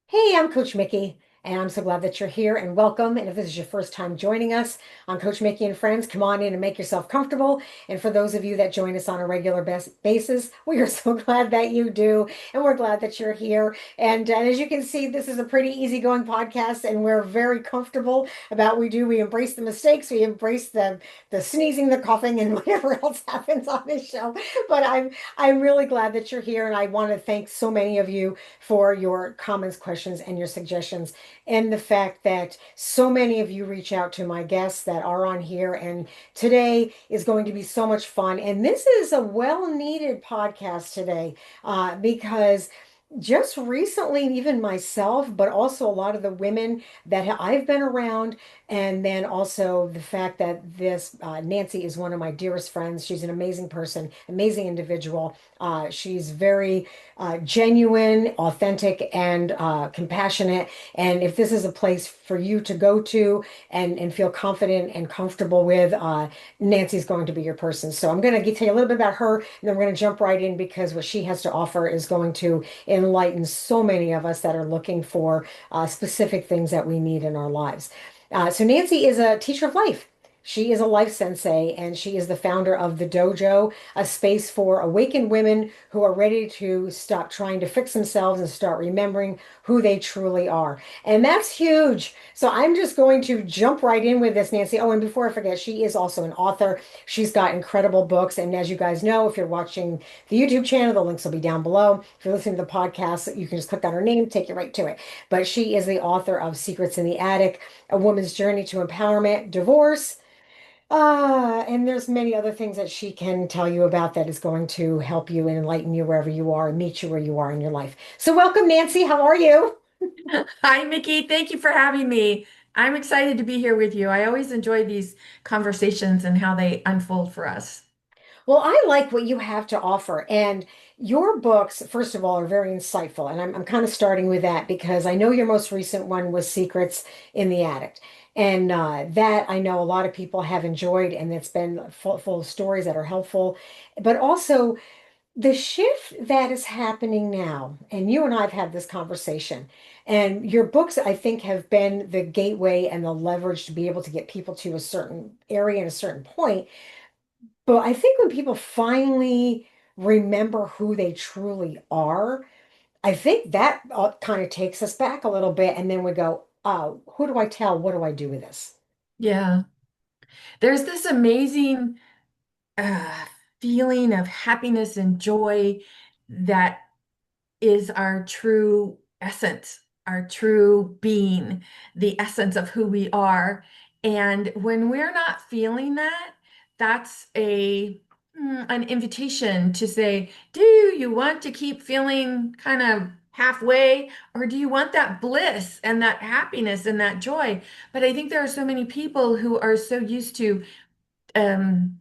Hey, I'm Coach Mikki, and I'm so glad that you're here and welcome. And if this is your first time joining us on Coach Mikki and Friends, come on in and make yourself comfortable. And for those of you that join us on a regular basis, we are so glad that you do. And we're glad that you're here. And as you can see, this is a pretty easygoing podcast, and we're very comfortable about what we do. We embrace the mistakes, we embrace the sneezing, the coughing, and whatever else happens on this show. But I'm really glad that you're here, and I want to thank so many of you for your comments, questions, and your suggestions, and the fact that so many of you reach out to my guests that are on here. And today is going to be so much fun. And this is a well-needed podcast today because just recently, even myself, but also a lot of the women that I've been around, and then also the fact that this Nancy is one of my dearest friends. She's an amazing person, amazing individual. She's very genuine, authentic, and compassionate. And if this is a place for you to go to and feel confident and comfortable with, Nancy's going to be your person. So I'm going to tell you a little bit about her, and then we're going to jump right in because what she has to offer is going to enlighten so many of us that are looking for specific things that we need in our lives. So Nancy is a teacher of life. She is a life sensei, and she is the founder of the Dojo, a space for awakened women who are ready to stop trying to fix themselves and start remembering who they truly are. And that's huge. So I'm just going to jump right in with this, Nancy. Oh, and before I forget, she is also an author. She's got incredible books. And as you guys know, if you're watching the YouTube channel, the links will be down below. If you're listening to the podcast, you can just click on her name, take you right to it. But she is the author of Secrets in the Attic, A Woman's Journey to Empowerment, Divorce. And there's many other things that she can tell you about that is going to help you and enlighten you wherever you are and meet you where you are in your life. So welcome, Nancy. How are you? Hi, Mickey. Thank you for having me. I'm excited to be here with you. I always enjoy these conversations and how they unfold for us. Well, I like what you have to offer. And your books, first of all, are very insightful. And I'm kind of starting with that because I know your most recent one was Secrets in the Attic. And that I know a lot of people have enjoyed, and it's been full of stories that are helpful. But also, the shift that is happening now, and you and I have had this conversation, and your books, I think, have been the gateway and the leverage to be able to get people to a certain area and a certain point. But I think when people finally remember who they truly are, I think that kind of takes us back a little bit, and then we go, who do I tell? What do I do with this? Yeah. There's this amazing uh, feeling of happiness and joy that is our true essence, our true being, the essence of who we are. And when we're not feeling that, that's an invitation to say, do you want to keep feeling kind of halfway, or do you want that bliss and that happiness and that joy? But I think there are so many people who are so used to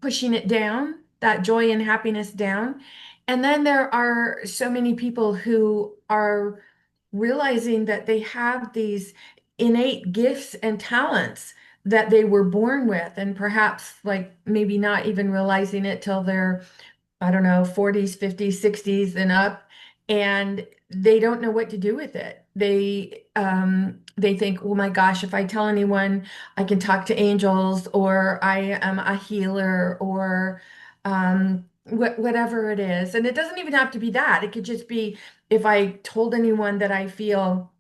pushing it down, that joy and happiness down. And then there are so many people who are realizing that they have these innate gifts and talents that they were born with, and perhaps like maybe not even realizing it till they're, I don't know, 40s, 50s, 60s and up, and they don't know what to do with it. They think, oh my gosh, if I tell anyone I can talk to angels, or I am a healer, or whatever it is. And it doesn't even have to be that. It could just be if I told anyone that I feel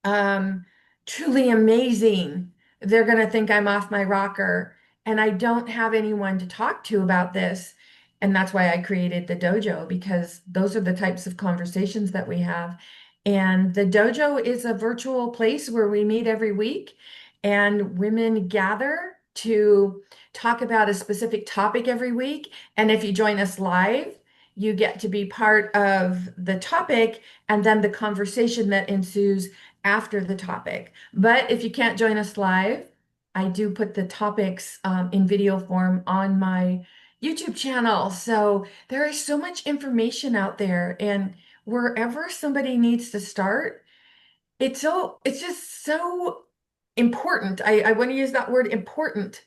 um, truly amazing, they're going to think I'm off my rocker. And I don't have anyone to talk to about this. And that's why I created the dojo, because those are the types of conversations that we have. And the dojo is a virtual place where we meet every week, and women gather to talk about a specific topic every week. And if you join us live, you get to be part of the topic and then the conversation that ensues after the topic. But if you can't join us live, I do put the topics in video form on my YouTube channel. So there is so much information out there, and wherever somebody needs to start, it's just so important. I want to use that word important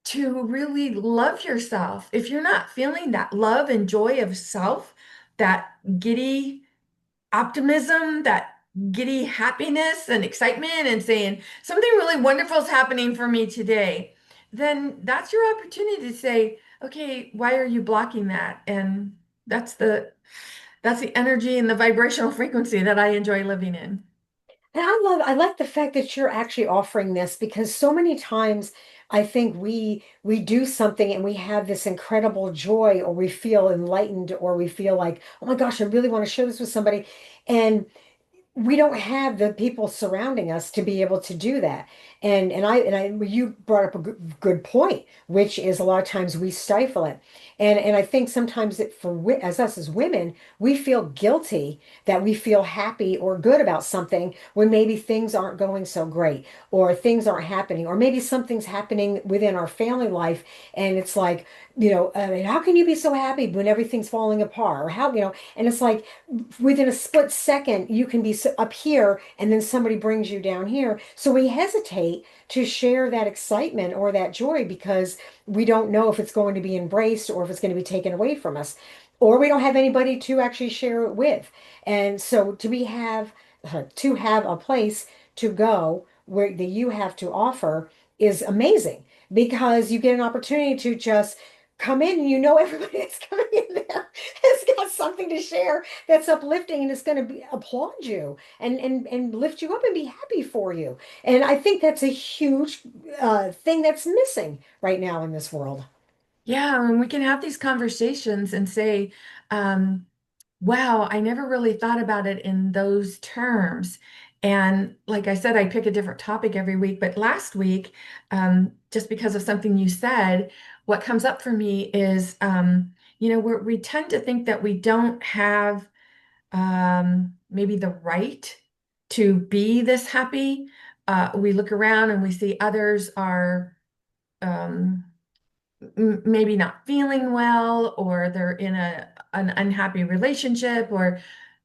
to really love yourself. If you're not feeling that love and joy of self, that giddy optimism, that giddy happiness and excitement and saying something really wonderful is happening for me today, then that's your opportunity to say, okay, why are you blocking that? And that's the energy and the vibrational frequency that I enjoy living in. And I like the fact that you're actually offering this because so many times I think we do something and we have this incredible joy or we feel enlightened or we feel like, oh my gosh, I really want to share this with somebody. And we don't have the people surrounding us to be able to do that. And you brought up a good point, which is a lot of times we stifle it. And I think sometimes that as us as women, we feel guilty that we feel happy or good about something when maybe things aren't going so great or things aren't happening or maybe something's happening within our family life and it's like, how can you be so happy when everything's falling apart or and it's like within a split second, you can be up here and then somebody brings you down here. So we hesitate to share that excitement or that joy because we don't know if it's going to be embraced or if it's going to be taken away from us, or we don't have anybody to actually share it with. And so to have a place to go where that you have to offer is amazing because you get an opportunity to just come in and everybody that's coming in there has got something to share that's uplifting and it's going to be applaud you and lift you up and be happy for you. And I think that's a huge thing that's missing right now in this world. Yeah, and we can have these conversations and say, um, wow, I never really thought about it in those terms. And like I said, I pick a different topic every week. But last week, just because of something you said, what comes up for me is, we tend to think that we don't have maybe the right to be this happy. We look around and we see others are. Um, maybe not feeling well, or they're in an unhappy relationship, or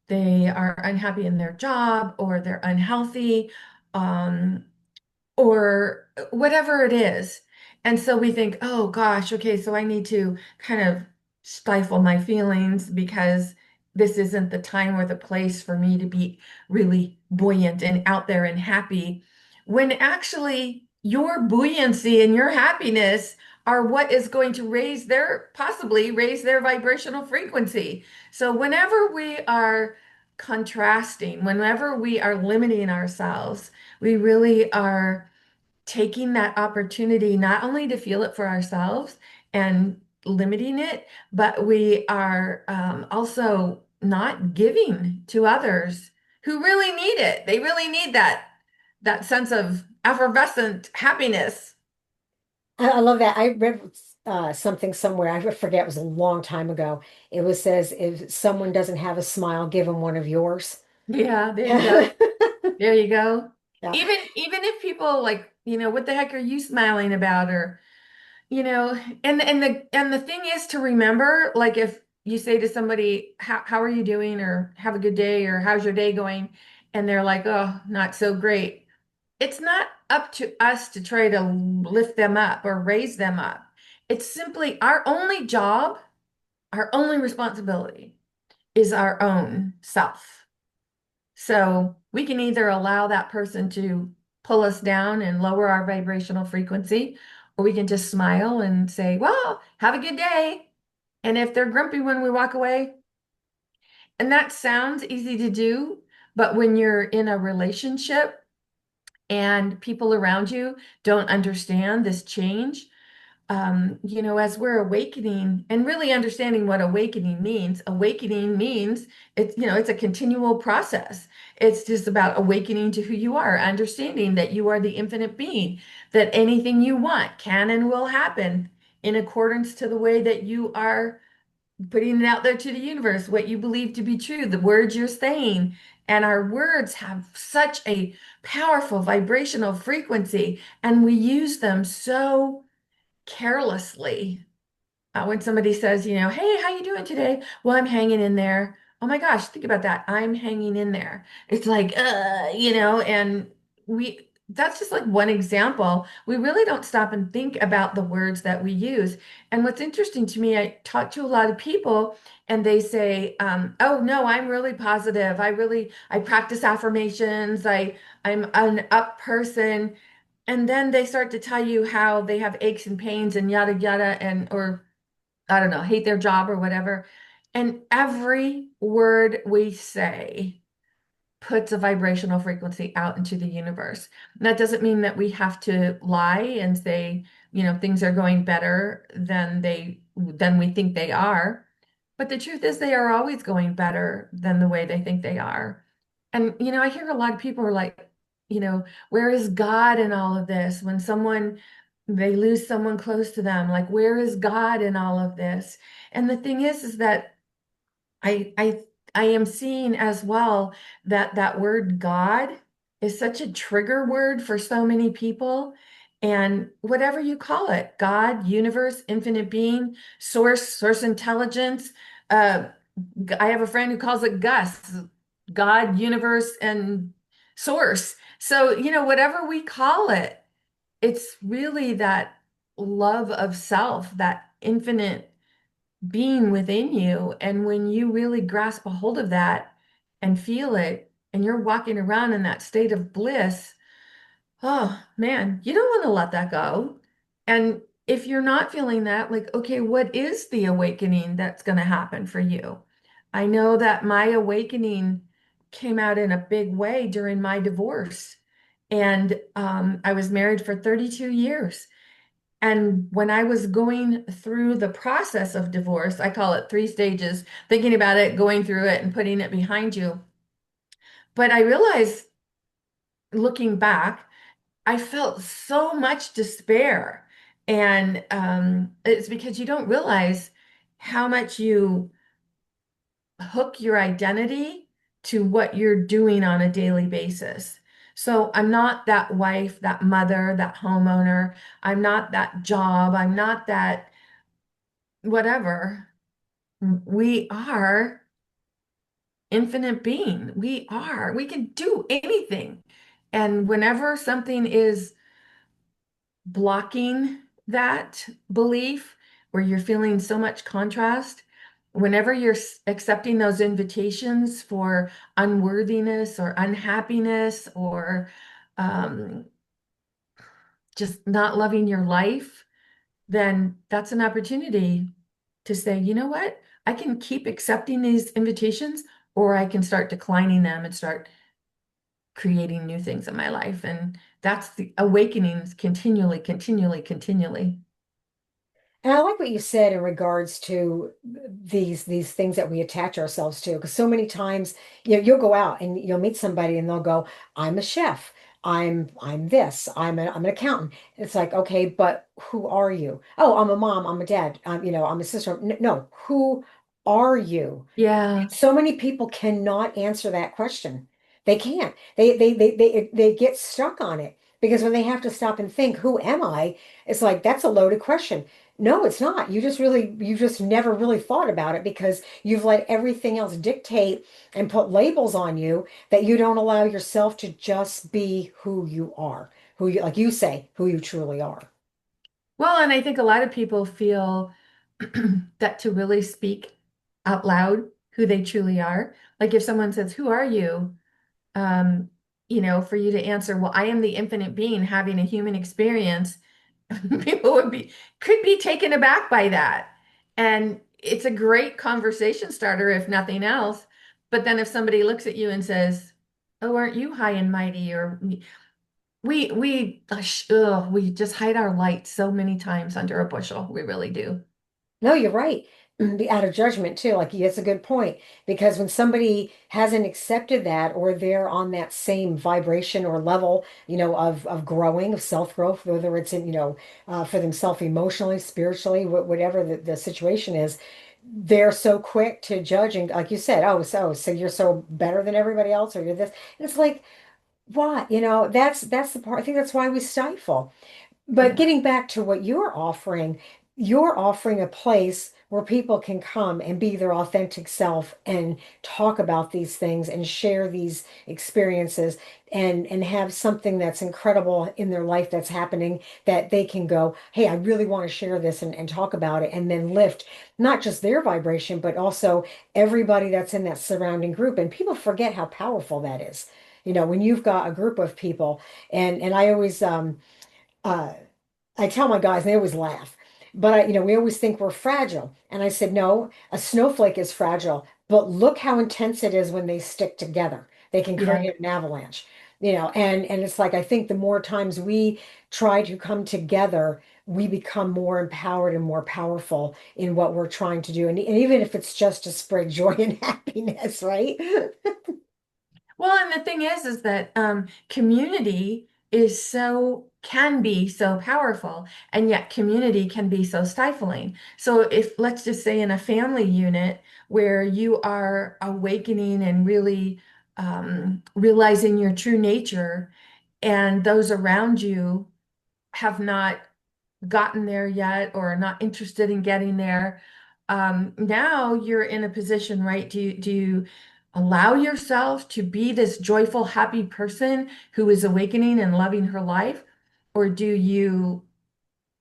they are unhappy in their job, or they're unhealthy, um, or whatever it is. And so we think, oh gosh, okay, so I need to kind of stifle my feelings because this isn't the time or the place for me to be really buoyant and out there and happy. When actually your buoyancy and your happiness are what is going to possibly raise their vibrational frequency. So whenever we are contrasting, whenever we are limiting ourselves, we really are taking that opportunity not only to feel it for ourselves and limiting it, but we are also not giving to others who really need it. They really need that sense of effervescent happiness. I love that. I read something somewhere. I forget. It was a long time ago. It was says if someone doesn't have a smile, give them one of yours. Yeah, there you go. Yeah. There you go. Yeah. Even if people like, what the heck are you smiling about? Or You know, and the thing is to remember, like if you say to somebody, how are you doing? Or have a good day, or how's your day going? And they're like, oh, not so great. It's not up to us to try to lift them up or raise them up. It's simply our only job, our only responsibility is our own self. So we can either allow that person to pull us down and lower our vibrational frequency, or we can just smile and say, well, have a good day. And if they're grumpy when we walk away, and that sounds easy to do, but when you're in a relationship and people around you don't understand this change, as we're awakening and really understanding what awakening means it's a continual process. It's just about awakening to who you are, understanding that you are the infinite being, that anything you want can and will happen in accordance to the way that you are putting it out there to the universe, what you believe to be true, the words you're saying. And our words have such a powerful vibrational frequency, and we use them so carelessly. When somebody says, hey, how you doing today? Well, I'm hanging in there. Oh my gosh, think about that. I'm hanging in there. It's like, and that's just like one example. We really don't stop and think about the words that we use. And what's interesting to me, I talk to a lot of people and they say, oh no, I'm really positive. I practice affirmations. I'm an up person. And then they start to tell you how they have aches and pains and yada yada or I don't know, hate their job or whatever. And every word we say puts a vibrational frequency out into the universe. And that doesn't mean that we have to lie and say, things are going better than we think they are. But the truth is they are always going better than the way they think they are. And I hear a lot of people are like, where is God in all of this? When they lose someone close to them, like, where is God in all of this? And the thing is that I I I am seeing as well that that word God is such a trigger word for so many people. And whatever you call it, God, universe, infinite being, source intelligence. Uh, I have a friend who calls it Gus, God, universe, and source. So, whatever we call it, it's really that love of self, that infinite being within you. And when you really grasp a hold of that and feel it, and you're walking around in that state of bliss, oh man, you don't want to let that go. And if you're not feeling that, like, okay, what is the awakening that's going to happen for you? I know that my awakening came out in a big way during my divorce. And I was married for 32 years. And when I was going through the process of divorce, I call it three stages, thinking about it, going through it, and putting it behind you. But I realized looking back, I felt so much despair. And it's because you don't realize how much you hook your identity to what you're doing on a daily basis. So I'm not that wife, that mother, that homeowner. I'm not that job. I'm not that whatever. We are infinite being. We can do anything. And whenever something is blocking that belief, where you're feeling so much contrast, whenever you're accepting those invitations for unworthiness or unhappiness or um, just not loving your life, then that's an opportunity to say, you know what? I can keep accepting these invitations, or I can start declining them and start creating new things in my life. And that's the awakenings continually, continually, continually. And I like what you said in regards to these things that we attach ourselves to, because so many times, you'll go out and you'll meet somebody and they'll go, "I'm a chef. I'm this. I'm an accountant." It's like, okay, but who are you? Oh, I'm a mom. I'm a dad. I'm a sister. No, who are you? Yeah. So many people cannot answer that question. They can't. They get stuck on it because when they have to stop and think, who am I? It's like that's a loaded question. No, it's not. You just never really thought about it because you've let everything else dictate and put labels on you that you don't allow yourself to just be who you are, who you, like you say, who you truly are. Well, and I think a lot of people feel that to really speak out loud who they truly are, like if someone says, "Who are you?" Um, for you to answer, "Well, I am the infinite being having a human experience," people could be taken aback by that. And it's a great conversation starter, if nothing else. But then if somebody looks at you and says, "Oh, aren't you high and mighty?" Or we just hide our light so many times under a bushel. We really do. No, you're right. Be out of judgment too. Like that's a good point because when somebody hasn't accepted that or they're on that same vibration or level, of growing, of self-growth, whether it's in, for themselves emotionally, spiritually, whatever the situation is, they're so quick to judge and like you said, oh, so you're so better than everybody else or you're this. And it's like, what? That's the part. I think that's why we stifle. But Yeah. getting back to what you're offering a place where people can come and be their authentic self and talk about these things and share these experiences and have something that's incredible in their life that's happening that they can go, hey, I really want to share this and talk about it and then lift not just their vibration, but also everybody that's in that surrounding group. And people forget how powerful that is. When you've got a group of people, and I always uh I tell my guys, and they always laugh. But we always think we're fragile. And I said, no, a snowflake is fragile, but look how intense it is when they stick together. They can Yeah. create an avalanche. And it's like I think the more times we try to come together, we become more empowered and more powerful in what we're trying to do. And even if it's just to spread joy and happiness, right? Well, and the thing is that community can be so powerful, and yet community can be so stifling. So if let's just say in a family unit where you are awakening and really realizing your true nature, and those around you have not gotten there yet or are not interested in getting there. Now you're in a position, right? Do you allow yourself to be this joyful, happy person who is awakening and loving her life? Or do you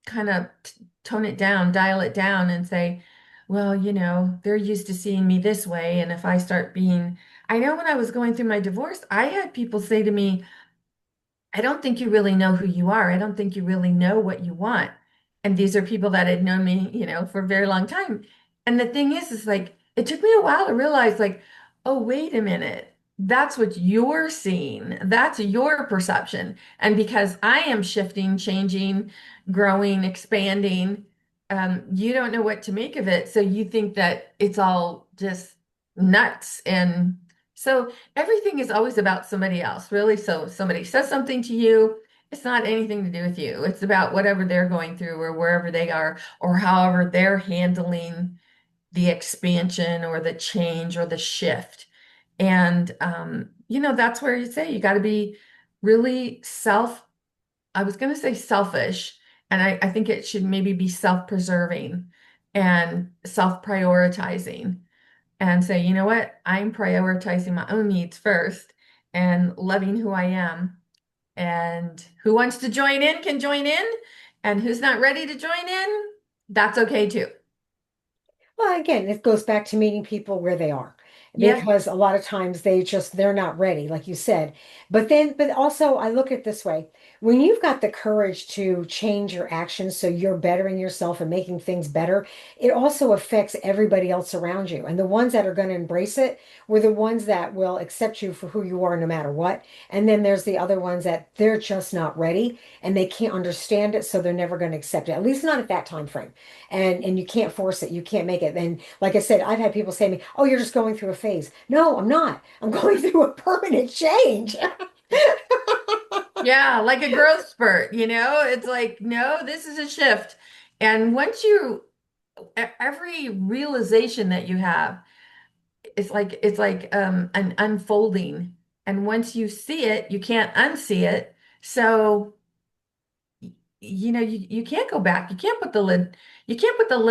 kind of tone it down, dial it down, and say, well, they're used to seeing me this way. And if I start being, I know when I was going through my divorce, I had people say to me, I don't think you really know who you are. I don't think you really know what you want. And these are people that had known me, for a very long time. And the thing is like, it took me a while to realize, like, oh, wait a minute. That's what you're seeing. That's your perception. And because I am shifting, changing, growing, expanding, you don't know what to make of it. So you think that it's all just nuts. And so everything is always about somebody else, really. So if somebody says something to you, it's not anything to do with you. It's about whatever they're going through or wherever they are or however they're handling the expansion or the change or the shift. And, that's where you say you got to be really I was going to say selfish, and I think it should maybe be self-preserving and self-prioritizing and say, you know what, I'm prioritizing my own needs first and loving who I am. And who wants to join in can join in, and who's not ready to join in, that's okay too. Well, again, it goes back to meeting people where they are Yeah. because a lot of times they're not ready, like you said. But also I look at it this way. When you've got the courage to change your actions so you're bettering yourself and making things better, it also affects everybody else around you. And the ones that are going to embrace it were the ones that will accept you for who you are no matter what. And then there's the other ones that they're just not ready and they can't understand it, so they're never going to accept it, at least not at that time frame. And you can't force it, you can't make it. And like I said, I've had people say to me, oh, you're just going through a phase. No, I'm not. I'm going through a permanent change. Yeah, like a growth spurt, it's like, no, this is a shift. And every realization that you have, it's like an unfolding. And once you see it, you can't unsee it. So you can't go back. You can't put the lid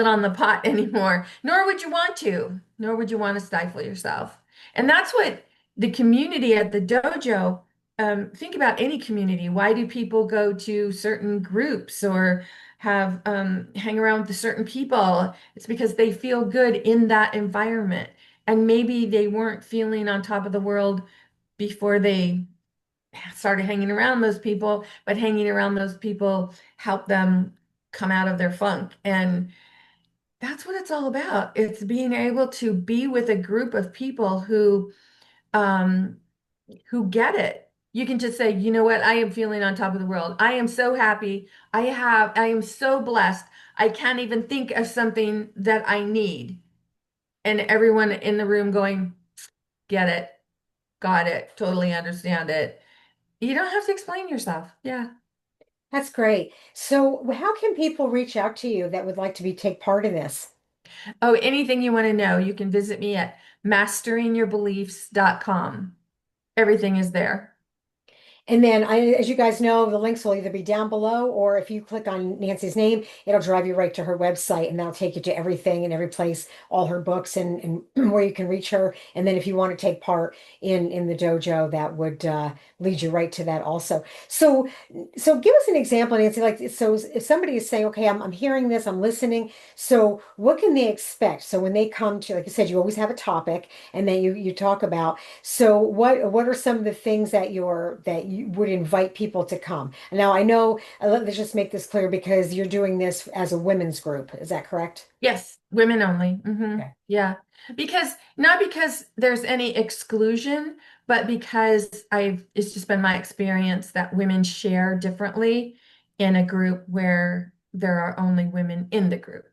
on the pot anymore, nor would you want to, nor would you want to stifle yourself. And that's what the community at the dojo, think about any community. Why do people go to certain groups or have hang around with certain people? It's because they feel good in that environment. And maybe they weren't feeling on top of the world before they started hanging around those people, but hanging around those people helped them come out of their funk. And that's what it's all about. It's being able to be with a group of people um who get it. You can just say, you know what, I am feeling on top of the world. I am so happy. I am so blessed. I can't even think of something that I need. And everyone in the room going, get it, got it, totally understand it. You don't have to explain yourself. Yeah. That's great. So, how can people reach out to you that would like to take part in this? Oh, anything you want to know, you can visit me at masteringyourbeliefs.com. Everything is there. And then as you guys know, the links will either be down below, or if you click on Nancy's name, it'll drive you right to her website, and that'll take you to everything and every place, all her books and where you can reach her. And then if you want to take part in the dojo, that would lead you right to that also. So give us an example, Nancy. Like, so if somebody is saying, okay, I'm hearing this, I'm listening. So what can they expect? So when they come to, like you said, you always have a topic, and then you talk about. So what are some of the things that you would invite people to come? Now I know, let's just make this clear because you're doing this as a women's group. Is that correct? Yes, women only. Okay. Yeah. Because not because there's any exclusion, but because it's just been my experience that women share differently in a group where there are only women in the group.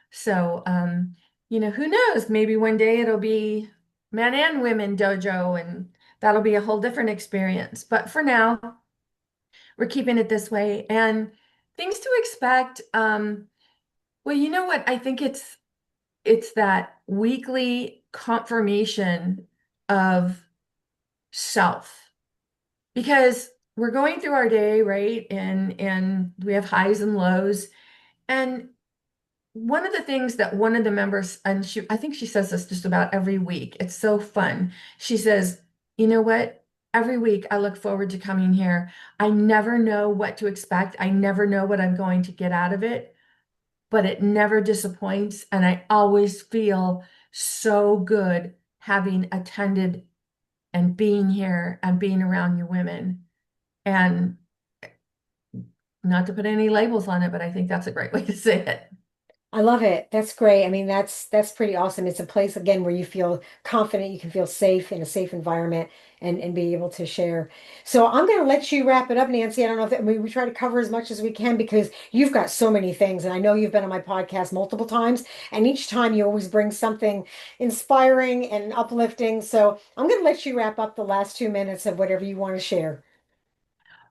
So, who knows? Maybe one day it'll be men and women dojo, and that'll be a whole different experience. But for now, we're keeping it this way. And things to expect. Well, you know what? I think it's that weekly confirmation of self because we're going through our day, right? And we have highs and lows. And one of the things that one of the members, and I think she says this just about every week. It's so fun. She says, you know what? Every week I look forward to coming here. I never know what to expect. I never know what I'm going to get out of it, but it never disappoints. And I always feel so good having attended and being here and being around you women. And not to put any labels on it, but I think that's a great way to say it. I love it. That's great. I mean, that's pretty awesome. It's a place again where you feel confident, you can feel safe in a safe environment and be able to share. So I'm going to let you wrap it up, Nancy. I don't know if we try to cover as much as we can because you've got so many things, and I know you've been on my podcast multiple times, and each time you always bring something inspiring and uplifting. So I'm going to let you wrap up the last 2 minutes of whatever you want to share.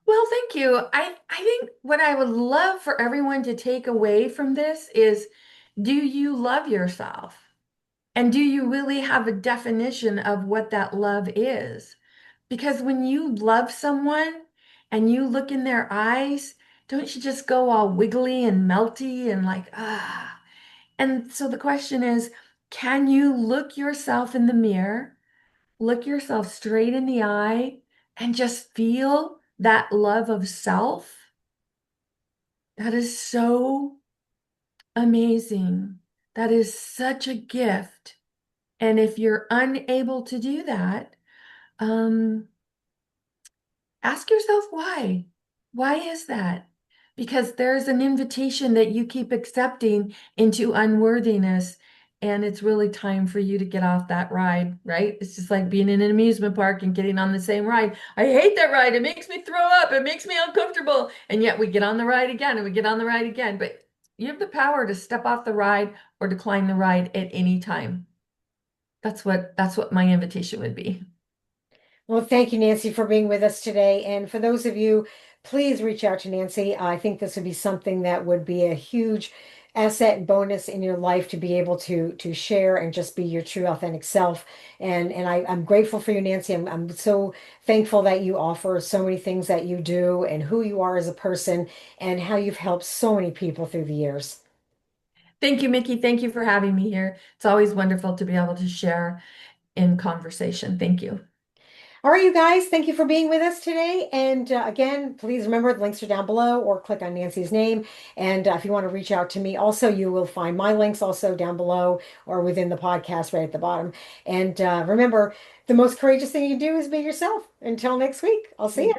Well, thank you. I think what I would love for everyone to take away from this is, do you love yourself? And do you really have a definition of what that love is? Because when you love someone and you look in their eyes, don't you just go all wiggly and melty and like, ah? And so the question is, can you look yourself in the mirror, look yourself straight in the eye, and just feel that love of self? That is so amazing. That is such a gift. And if you're unable to do that, um, ask yourself why. Why is that? Because there's an invitation that you keep accepting into unworthiness, and it's really time for you to get off that ride, right? It's just like being in an amusement park and getting on the same ride. I hate that ride. It makes me throw up. It makes me uncomfortable. And yet we get on the ride again and we get on the ride again. But you have the power to step off the ride or decline the ride at any time. That's what my invitation would be. Well, thank you, Nancy, for being with us today. And for those of you, please reach out to Nancy. I think this would be something that would be a huge asset and bonus in your life to be able to share and just be your true authentic self. And I'm grateful for you, Nancy. I'm so thankful that you offer so many things that you do and who you are as a person and how you've helped so many people through the years. Thank you, Mikki. Thank you for having me here. It's always wonderful to be able to share in conversation. Thank you. All right, you guys, thank you for being with us today. And again, please remember the links are down below or click on Nancy's name. And if you want to reach out to me, also, you will find my links also down below or within the podcast right at the bottom. And remember, the most courageous thing you can do is be yourself. Until next week, I'll see you.